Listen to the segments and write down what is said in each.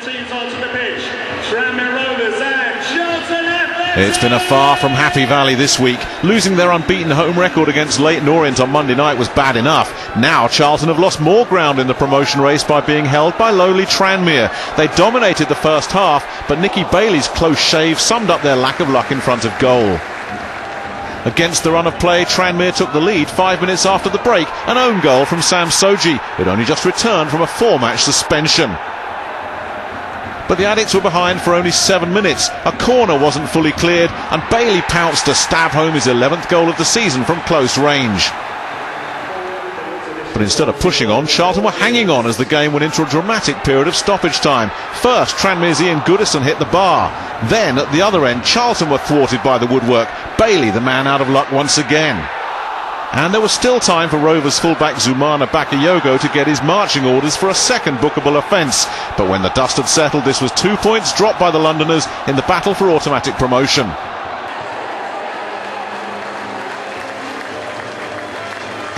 teams onto the pitch. Tranmere Rovers and Charlton. It's been a far from happy valley this week. Losing their unbeaten home record against Leyton Orient on Monday night was bad enough. Now Charlton have lost more ground in the promotion race by being held by lowly Tranmere. They dominated the first half, but Nicky Bailey's close shave summed up their lack of luck in front of goal. Against the run of play, Tranmere took the lead 5 minutes after the break. An own goal from Sam Soji, who'd only just returned from a 4-match suspension. But the Addicts were behind for only 7 minutes. A corner wasn't fully cleared, and Bailey pounced to stab home his 11th goal of the season from close range. But instead of pushing on, Charlton were hanging on as the game went into a dramatic period of stoppage time. First, Tranmere's Ian Goodison hit the bar. Then, at the other end, Charlton were thwarted by the woodwork. Bailey, the man out of luck once again. And there was still time for Rovers fullback Zumana Bakayoko to get his marching orders for a second bookable offence. But when the dust had settled, this was 2 points dropped by the Londoners in the battle for automatic promotion.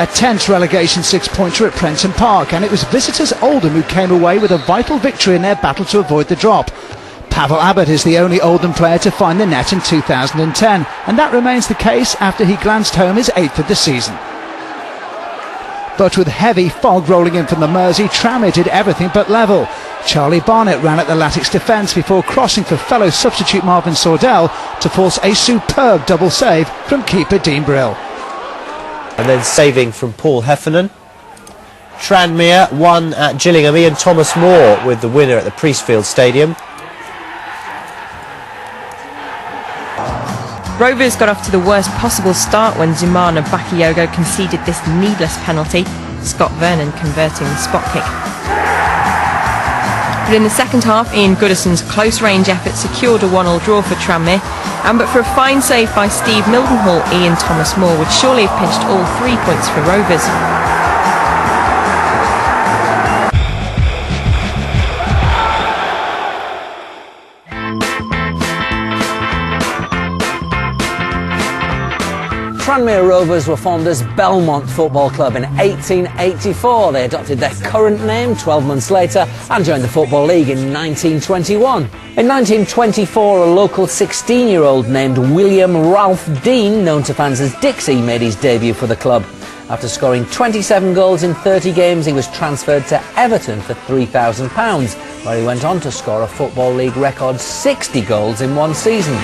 A tense relegation 6-pointer at Prenton Park, and it was visitors Oldham who came away with a vital victory in their battle to avoid the drop. Pavel Abbott is the only Oldham player to find the net in 2010, and that remains the case after he glanced home his 8th of the season. But with heavy fog rolling in from the Mersey, Tranmere did everything but level. Charlie Barnett ran at the Latics defence before crossing for fellow substitute Marvin Sordell to force a superb double save from keeper Dean Brill. And then saving from Paul Heffernan. Tranmere won at Gillingham. Ian Thomas Moore with the winner at the Priestfield Stadium. Rovers got off to the worst possible start when Zumana Bakayoko conceded this needless penalty, Scott Vernon converting the spot kick. But in the second half, Ian Goodison's close-range effort secured a 1-1 draw for Tranmere, and but for a fine save by Steve Mildenhall, Ian Thomas Moore would surely have pinched all 3 points for Rovers. Tranmere Rovers were formed as Belmont Football Club in 1884. They adopted their current name 12 months later and joined the Football League in 1921. In 1924, a local 16-year-old named William Ralph Dean, known to fans as Dixie, made his debut for the club. After scoring 27 goals in 30 games, he was transferred to Everton for £3,000, where he went on to score a Football League record 60 goals in one season.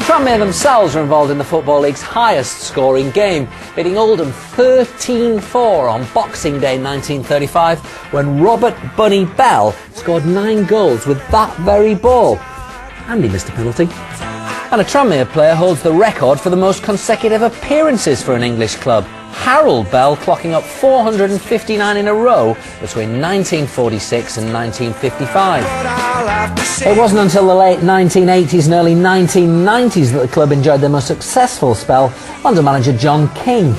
Tranmere themselves are involved in the Football League's highest scoring game, beating Oldham 13-4 on Boxing Day 1935 when Robert Bunny Bell scored 9 goals with that very ball. And he missed a penalty. And a Tranmere player holds the record for the most consecutive appearances for an English club. Harold Bell clocking up 459 in a row between 1946 and 1955. It wasn't until the late 1980s and early 1990s that the club enjoyed their most successful spell under manager John King.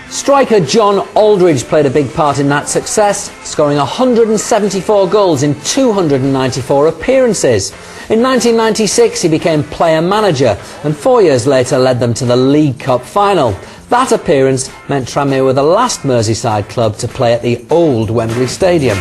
Striker John Aldridge played a big part in that success, scoring 174 goals in 294 appearances. In 1996 he became player manager and 4 years later led them to the League Cup final. That appearance meant Tranmere were the last Merseyside club to play at the old Wembley Stadium.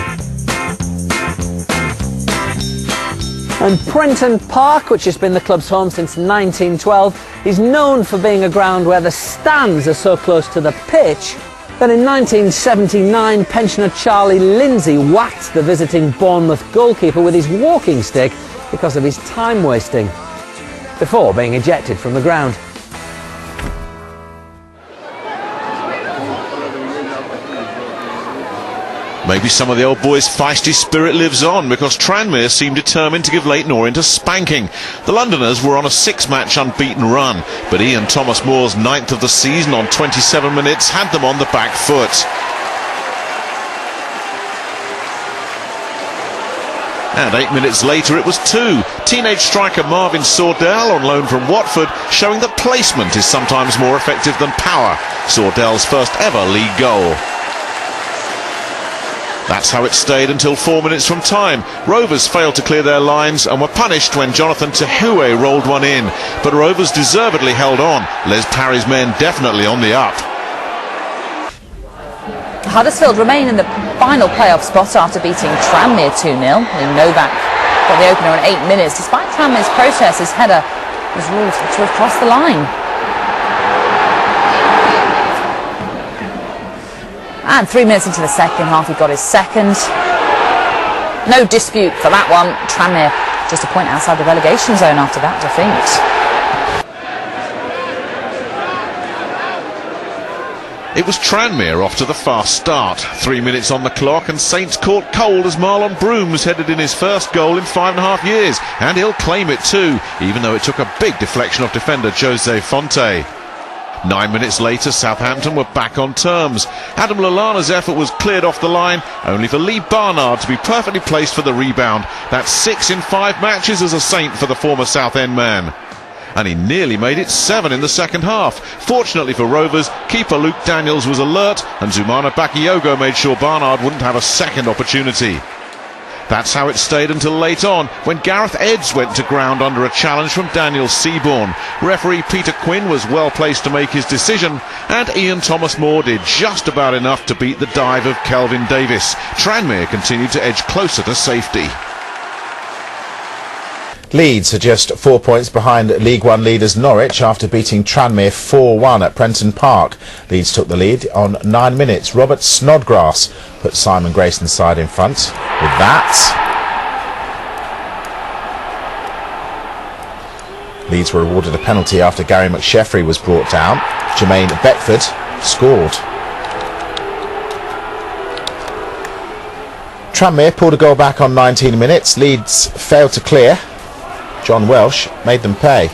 And Prenton Park, which has been the club's home since 1912, is known for being a ground where the stands are so close to the pitch that in 1979 pensioner Charlie Lindsay whacked the visiting Bournemouth goalkeeper with his walking stick because of his time wasting, before being ejected from the ground. Maybe some of the old boys' feisty spirit lives on, because Tranmere seemed determined to give Leyton Orient a spanking. The Londoners were on a 6-match unbeaten run, but Ian Thomas Moore's 9th of the season on 27 minutes had them on the back foot. And 8 minutes later it was 2. Teenage striker Marvin Sordell, on loan from Watford, showing that placement is sometimes more effective than power. Sordell's first ever league goal. That's how it stayed until 4 minutes from time. Rovers failed to clear their lines and were punished when Jonathan Tehue rolled one in. But Rovers deservedly held on. Les Parry's men definitely on the up. Huddersfield remain in the final playoff spot after beating Tranmere 2-0. Novak got the opener in 8 minutes. Despite Tranmere's protest, his header was ruled to have crossed the line. And 3 minutes into the second half, he got his second. No dispute for that one. Tranmere just a point outside the relegation zone after that defeat. It was Tranmere off to the fast start. 3 minutes on the clock and Saints caught cold as Marlon Brooms headed in his first goal in 5.5 years. And he'll claim it too, even though it took a big deflection off defender Jose Fonte. 9 minutes later, Southampton were back on terms. Adam Lallana's effort was cleared off the line, only for Lee Barnard to be perfectly placed for the rebound. That's 6 in 5 matches as a Saint for the former Southend man. And he nearly made it 7 in the second half. Fortunately for Rovers, keeper Luke Daniels was alert, and Zumana Bakayoko made sure Barnard wouldn't have a second opportunity. That's how it stayed until late on, when Gareth Edds went to ground under a challenge from Daniel Seaborn. Referee Peter Quinn was well placed to make his decision, and Ian Thomas-Moore did just about enough to beat the dive of Kelvin Davis. Tranmere continued to edge closer to safety. Leeds are just 4 points behind League One leaders Norwich after beating Tranmere 4-1 at Prenton Park. Leeds took the lead on 9 minutes. Robert Snodgrass put Simon Grayson's side in front. With that, Leeds were awarded a penalty after Gary McSheffrey was brought down. Jermaine Beckford scored. Tranmere pulled a goal back on 19 minutes. Leeds failed to clear. John Welsh made them pay.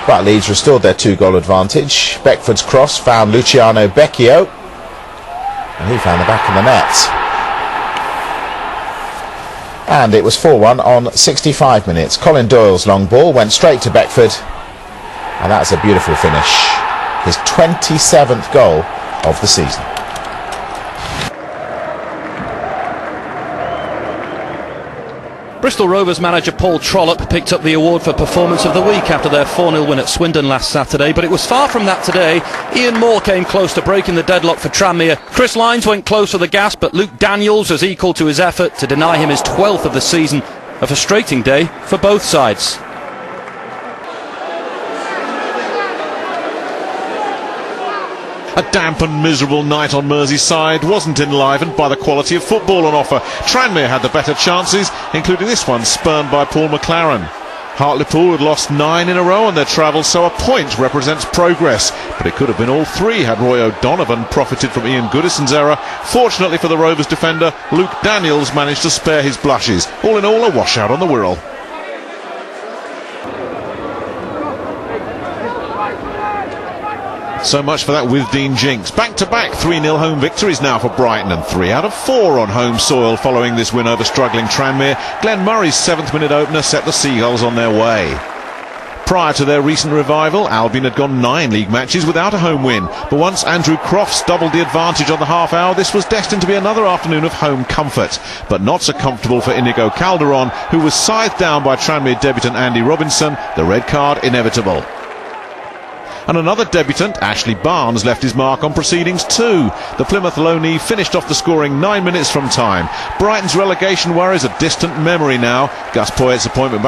But Leeds restored their 2-goal advantage. Beckford's cross found Luciano Becchio, and he found the back of the net. And it was 4-1 on 65 minutes. Colin Doyle's long ball went straight to Beckford, and that's a beautiful finish. His 27th goal of the season. Bristol Rovers manager Paul Trollope picked up the award for Performance of the Week after their 4-0 win at Swindon last Saturday, but it was far from that today. Ian Moore came close to breaking the deadlock for Tranmere. Chris Lynes went close for the gas, but Luke Daniels was equal to his effort to deny him his 12th of the season. A frustrating day for both sides. A damp and miserable night on Merseyside wasn't enlivened by the quality of football on offer. Tranmere had the better chances, including this one spurned by Paul McLaren. Hartlepool had lost 9 in a row on their travels, so a point represents progress. But it could have been all 3 had Roy O'Donovan profited from Ian Goodison's error. Fortunately for the Rovers defender, Luke Daniels managed to spare his blushes. All in all, a washout on the Wirral. So much for that Withdean jinx. Back-to-back 3-0 home victories now for Brighton, and 3 out of 4 on home soil following this win over struggling Tranmere. Glenn Murray's 7th-minute opener set the Seagulls on their way. Prior to their recent revival, Albion had gone 9 league matches without a home win. But once Andrew Crofts doubled the advantage on the half hour, this was destined to be another afternoon of home comfort. But not so comfortable for Inigo Calderon, who was scythed down by Tranmere debutant Andy Robinson, the red card inevitable. And another debutant, Ashley Barnes, left his mark on proceedings too. The Plymouth loanee finished off the scoring 9 minutes from time. Brighton's relegation worries a distant memory now. Gus Poyet's appointment back